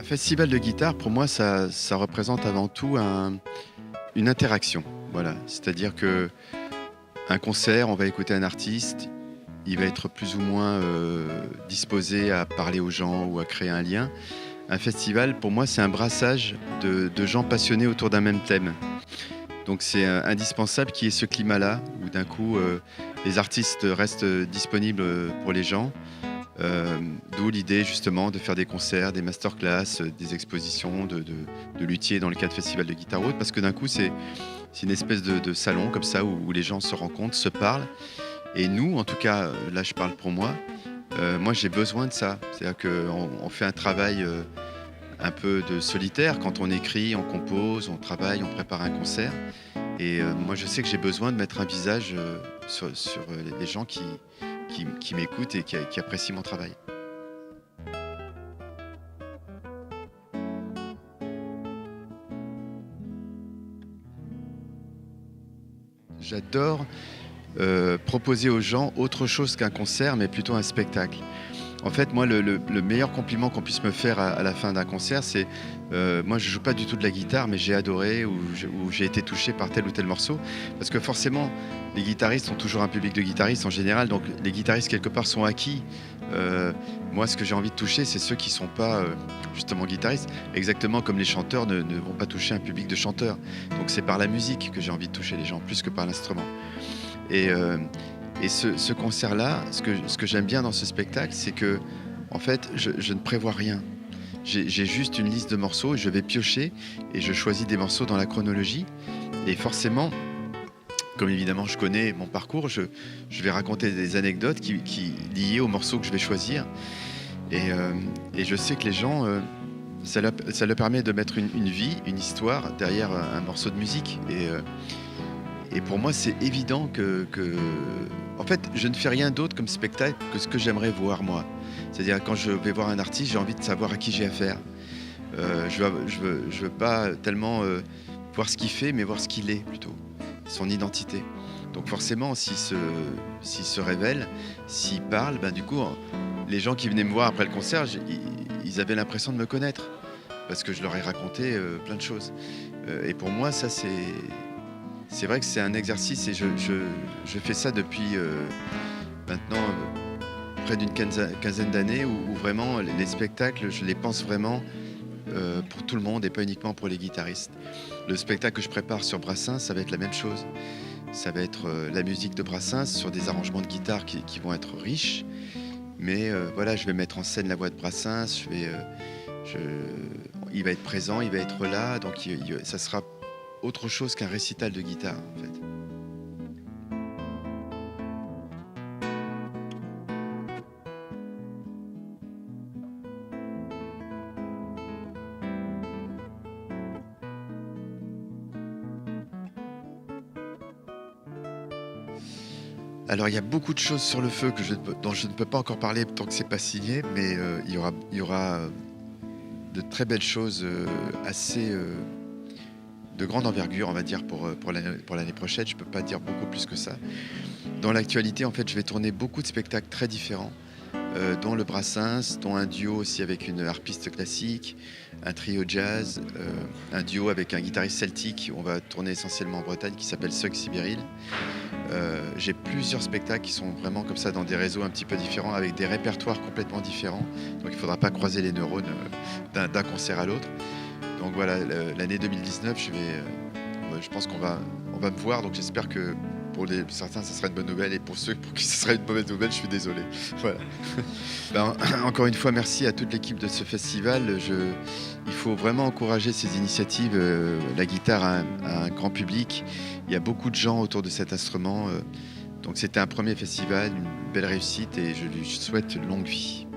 Festival de guitare, pour moi, ça représente avant tout une interaction. Voilà, c'est-à-dire que un concert, on va écouter un artiste, il va être plus ou moins disposé à parler aux gens ou à créer un lien. Un festival, pour moi, c'est un brassage de gens passionnés autour d'un même thème. Donc c'est indispensable qu'il y ait ce climat-là, où d'un coup, les artistes restent disponibles pour les gens. D'où l'idée justement de faire des concerts, des masterclass, des expositions de luthiers dans le cadre de Festival de guitare haute, parce que d'un coup c'est une espèce de salon comme ça où les gens se rencontrent, se parlent. Et nous, en tout cas, là je parle pour moi, moi j'ai besoin de ça. C'est-à-dire qu'on fait un travail un peu de solitaire quand on écrit, on compose, on travaille, on prépare un concert. Et moi je sais que j'ai besoin de mettre un visage sur les gens qui m'écoutent et qui apprécient mon travail. J'adore proposer aux gens autre chose qu'un concert, mais plutôt un spectacle. En fait, moi, le meilleur compliment qu'on puisse me faire à la fin d'un concert, c'est moi, je joue pas du tout de la guitare, mais j'ai adoré ou j'ai été touché par tel ou tel morceau. Parce que forcément, les guitaristes ont toujours un public de guitaristes en général, donc les guitaristes, quelque part, sont acquis. Moi, ce que j'ai envie de toucher, c'est ceux qui sont pas justement guitaristes, exactement comme les chanteurs ne vont pas toucher un public de chanteurs. Donc c'est par la musique que j'ai envie de toucher les gens, plus que par l'instrument. Et, euh, et ce concert-là, ce que j'aime bien dans ce spectacle, c'est que, en fait, je ne prévois rien. J'ai juste une liste de morceaux, je vais piocher et je choisis des morceaux dans la chronologie. Et forcément, comme évidemment je connais mon parcours, je vais raconter des anecdotes liées aux morceaux que je vais choisir. Et je sais que les gens, ça leur permet de mettre une vie, une histoire derrière un morceau de musique. Et pour moi, c'est évident en fait, je ne fais rien d'autre comme spectacle que ce que j'aimerais voir moi. C'est-à-dire, quand je vais voir un artiste, j'ai envie de savoir à qui j'ai affaire. Je veux pas tellement voir ce qu'il fait, mais voir ce qu'il est plutôt, son identité. Donc forcément, s'il se révèle, s'il parle, ben du coup, les gens qui venaient me voir après le concert, ils avaient l'impression de me connaître, parce que je leur ai raconté plein de choses. Et pour moi, ça, c'est vrai que c'est un exercice et je fais ça depuis maintenant près d'une quinzaine d'années où vraiment les spectacles, je les pense vraiment pour tout le monde et pas uniquement pour les guitaristes. Le spectacle que je prépare sur Brassens, ça va être la même chose. Ça va être la musique de Brassens sur des arrangements de guitare qui vont être riches. Mais voilà, je vais mettre en scène la voix de Brassens, il va être présent, il va être là, donc ça sera autre chose qu'un récital de guitare, en fait. Alors, il y a beaucoup de choses sur le feu dont je ne peux pas encore parler tant que c'est pas signé, mais il y aura de très belles choses assez de grande envergure, on va dire, pour l'année prochaine. Je ne peux pas dire beaucoup plus que ça. Dans l'actualité, en fait, je vais tourner beaucoup de spectacles très différents, dont le Brassens, dont un duo aussi avec une harpiste classique, un trio jazz, un duo avec un guitariste celtique. On va tourner essentiellement en Bretagne, qui s'appelle Sug Sibiril. J'ai plusieurs spectacles qui sont vraiment comme ça dans des réseaux un petit peu différents, avec des répertoires complètement différents. Donc il ne faudra pas croiser les neurones d'un concert à l'autre. Donc voilà, l'année 2019, je pense qu'on va me voir. Donc j'espère que pour certains, ça sera une bonne nouvelle. Et pour ceux pour qui ce sera une mauvaise nouvelle, je suis désolé. Voilà. Ben, encore une fois, merci à toute l'équipe de ce festival. Il faut vraiment encourager ces initiatives, la guitare à un grand public. Il y a beaucoup de gens autour de cet instrument. Donc c'était un premier festival, une belle réussite et je lui souhaite longue vie.